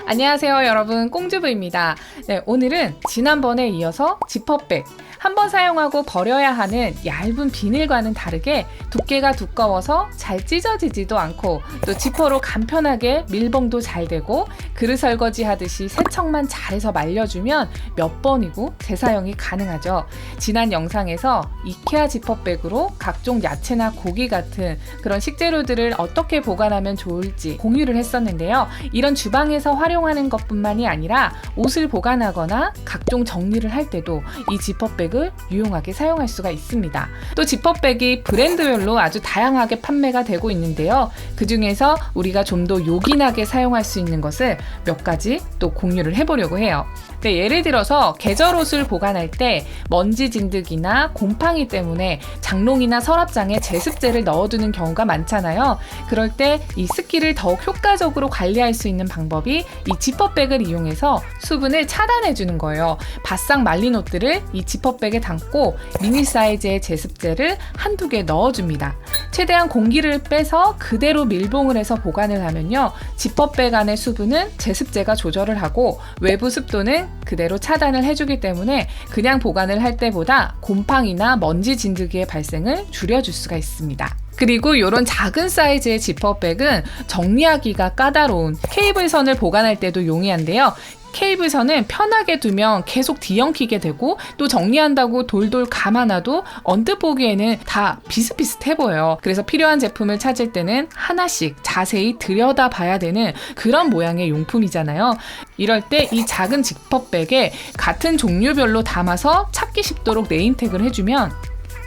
안녕하세요 여러분, 꽁주부입니다. 네, 오늘은 지난번에 이어서 지퍼백, 한번 사용하고 버려야 하는 얇은 비닐과는 다르게 두께가 두꺼워서 잘 찢어지지도 않고 또 지퍼로 간편하게 밀봉도 잘 되고 그릇 설거지 하듯이 세척만 잘해서 말려주면 몇 번이고 재사용이 가능하죠. 지난 영상에서 이케아 지퍼백으로 각종 야채나 고기 같은 그런 식재료들을 어떻게 보관하면 좋을지 공유를 했었는데요. 이런 주방에서 활용하는 것뿐만이 아니라 옷을 보관하거나 각종 정리를 할 때도 이 지퍼백을 유용하게 사용할 수가 있습니다. 또 지퍼백이 브랜드별로 아주 다양하게 판매가 되고 있는데요. 그 중에서 우리가 좀 더 요긴하게 사용할 수 있는 것을 몇 가지 또 공유를 해보려고 해요. 네, 예를 들어서 계절옷을 보관할 때 먼지 진드기나 곰팡이 때문에 장롱이나 서랍장에 제습제를 넣어두는 경우가 많잖아요. 그럴 때 이 습기를 더욱 효과적으로 관리할 수 있는 방법이 이 지퍼백을 이용해서 수분을 차단해주는 거예요. 바싹 말린 옷들을 이 지퍼백에 담고 미니 사이즈의 제습제를 한두 개 넣어줍니다. 최대한 공기를 빼서 그대로 밀봉을 해서 보관을 하면요. 지퍼백 안의 수분은 제습제가 조절을 하고 외부 습도는 그대로 차단을 해주기 때문에 그냥 보관을 할 때보다 곰팡이나 먼지 진드기의 발생을 줄여줄 수가 있습니다. 그리고 이런 작은 사이즈의 지퍼백은 정리하기가 까다로운 케이블선을 보관할 때도 용이한데요. 케이블선은 편하게 두면 계속 뒤엉키게 되고 또 정리한다고 돌돌 감아놔도 언뜻 보기에는 다 비슷비슷해 보여요. 그래서 필요한 제품을 찾을 때는 하나씩 자세히 들여다봐야 되는 그런 모양의 용품이잖아요. 이럴 때 이 작은 지퍼백에 같은 종류별로 담아서 찾기 쉽도록 네임택을 해주면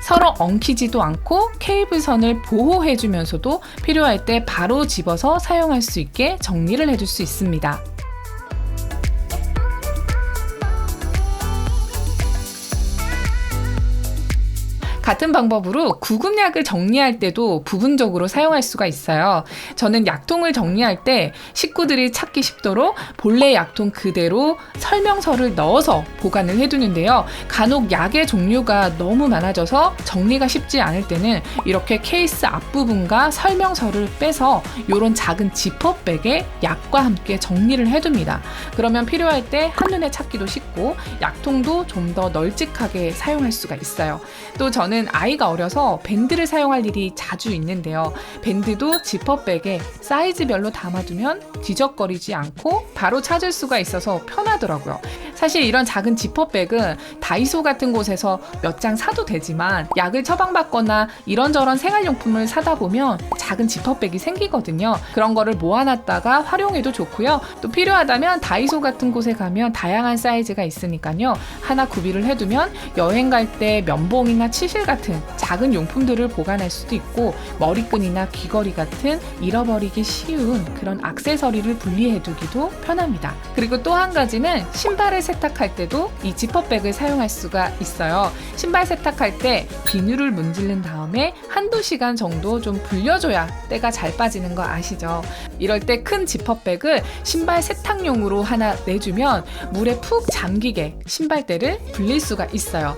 서로 엉키지도 않고 케이블선을 보호해주면서도 필요할 때 바로 집어서 사용할 수 있게 정리를 해줄 수 있습니다. 같은 방법으로 구급약을 정리할 때도 부분적으로 사용할 수가 있어요. 저는 약통을 정리할 때 식구들이 찾기 쉽도록 본래 약통 그대로 설명서를 넣어서 보관을 해두는데요. 간혹 약의 종류가 너무 많아져서 정리가 쉽지 않을 때는 이렇게 케이스 앞부분과 설명서를 빼서 이런 작은 지퍼백에 약과 함께 정리를 해둡니다. 그러면 필요할 때 한눈에 찾기도 쉽고 약통도 좀 더 널찍하게 사용할 수가 있어요. 또 저는 아이가 어려서 밴드를 사용할 일이 자주 있는데요. 밴드도 지퍼백에 사이즈별로 담아두면 뒤적거리지 않고 바로 찾을 수가 있어서 편하더라고요. 사실 이런 작은 지퍼백은 다이소 같은 곳에서 몇 장 사도 되지만 약을 처방받거나 이런저런 생활용품을 사다 보면 작은 지퍼백이 생기거든요. 그런 거를 모아놨다가 활용해도 좋고요. 또 필요하다면 다이소 같은 곳에 가면 다양한 사이즈가 있으니까요. 하나 구비를 해두면 여행 갈 때 면봉이나 치실 같은 작은 용품들을 보관할 수도 있고 머리끈이나 귀걸이 같은 잃어버리기 쉬운 그런 액세서리를 분리해두기도 편합니다. 그리고 또 한 가지는 신발을 세탁할 때도 이 지퍼백을 사용할 수가 있어요. 신발 세탁할 때 비누를 문지른 다음에 한두 시간 정도 좀 불려줘야 때가 잘 빠지는 거 아시죠? 이럴 때 큰 지퍼백을 신발 세탁용으로 하나 내주면 물에 푹 잠기게 신발대를 불릴 수가 있어요.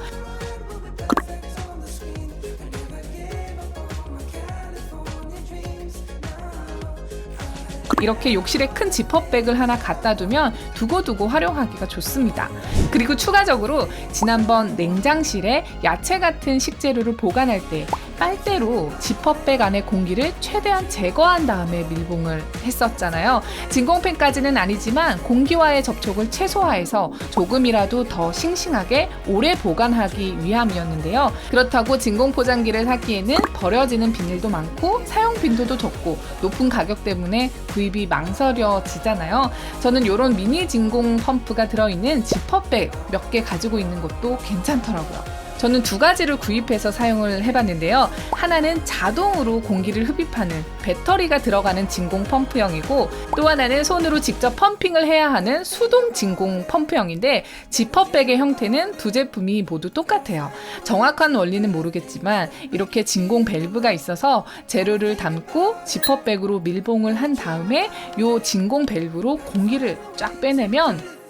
이렇게 욕실에 큰 지퍼백을 하나 갖다 두면 두고두고 활용하기가 좋습니다. 그리고 추가적으로 지난번 냉장실에 야채 같은 식재료를 보관할 때 빨대로 지퍼백 안에 공기를 최대한 제거한 다음에 밀봉을 했었잖아요. 진공팬까지는 아니지만 공기와의 접촉을 최소화해서 조금이라도 더 싱싱하게 오래 보관하기 위함이었는데요. 그렇다고 진공포장기를 사기에는 버려지는 비닐도 많고 사용 빈도도 적고 높은 가격 때문에 구입이 망설여지잖아요. 저는 이런 미니 진공 펌프가 들어있는 지퍼백 몇 개 가지고 있는 것도 괜찮더라고요. 저는 두 가지를 구입해서 사용을 해봤는데요. 하나는 자동으로 공기를 흡입하는 배터리가 들어가는 진공 펌프형이고 또 하나는 손으로 직접 펌핑을 해야 하는 수동 진공 펌프형인데 지퍼백의 형태는 두 제품이 모두 똑같아요. 정확한 원리는 모르겠지만 이렇게 진공 밸브가 있어서 재료를 담고 지퍼백으로 밀봉을 한 다음에 이 진공 밸브로 공기를 쫙 빼내면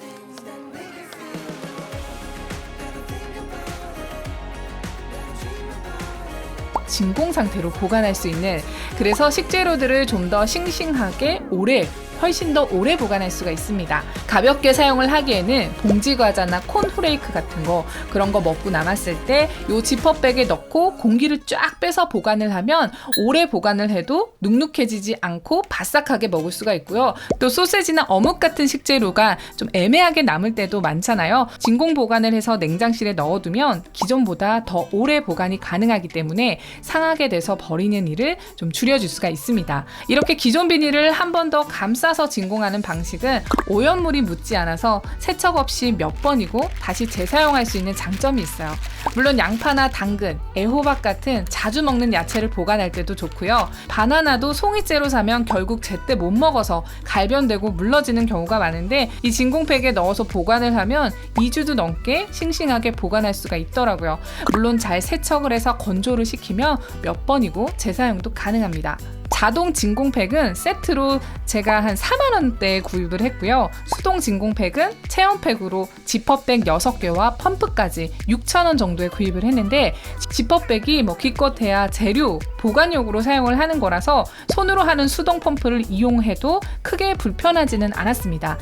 진공 상태로 보관할 수 있는, 그래서 식재료들을 좀 더 싱싱하게 오래 훨씬 더 오래 보관할 수가 있습니다. 가볍게 사용을 하기에는 봉지 과자나 콘 후레이크 같은 거 그런 거 먹고 남았을 때 이 지퍼백에 넣고 공기를 쫙 빼서 보관을 하면 오래 보관을 해도 눅눅해지지 않고 바싹하게 먹을 수가 있고요. 또 소세지나 어묵 같은 식재료가 좀 애매하게 남을 때도 많잖아요. 진공 보관을 해서 냉장실에 넣어두면 기존보다 더 오래 보관이 가능하기 때문에 상하게 돼서 버리는 일을 좀 줄여줄 수가 있습니다. 이렇게 기존 비닐을 한 번 더 감싸서 진공하는 방식은 오염물이 묻지 않아서 세척 없이 몇 번이고 다시 재사용할 수 있는 장점이 있어요. 물론 양파나 당근, 애호박 같은 자주 먹는 야채를 보관할 때도 좋고요. 바나나도 송이째로 사면 결국 제때 못 먹어서 갈변되고 물러지는 경우가 많은데 이 진공팩에 넣어서 보관을 하면 2주도 넘게 싱싱하게 보관할 수가 있더라고요. 물론 잘 세척을 해서 건조를 시키면 몇 번이고 재사용도 가능합니다. 자동 진공팩은 세트로 제가 한 4만 원대에 구입을 했고요. 수동 진공팩은 체험팩으로 지퍼백 6개와 펌프까지 6천 원 정도에 구입을 했는데 지퍼백이 기껏해야 재료, 보관용으로 사용을 하는 거라서 손으로 하는 수동 펌프를 이용해도 크게 불편하지는 않았습니다.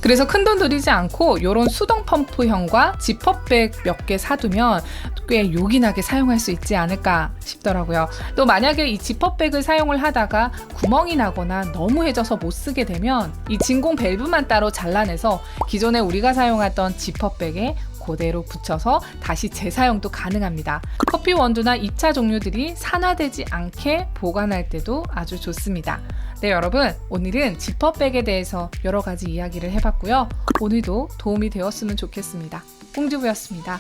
그래서 큰돈 들이지 않고 이런 수동 펌프형과 지퍼백 몇 개 사두면 꽤 요긴하게 사용할 수 있지 않을까 싶더라고요. 또 만약에 이 지퍼백을 사용을 하다가 구멍이 나거나 너무 해져서 못 쓰게 되면 이 진공 밸브만 따로 잘라내서 기존에 우리가 사용하던 지퍼백에 그대로 붙여서 다시 재사용도 가능합니다. 커피 원두나 입차 종류들이 산화되지 않게 보관할 때도 아주 좋습니다. 네, 여러분, 오늘은 지퍼백에 대해서 여러 가지 이야기를 해봤고요. 오늘도 도움이 되었으면 좋겠습니다. 꽁지부였습니다.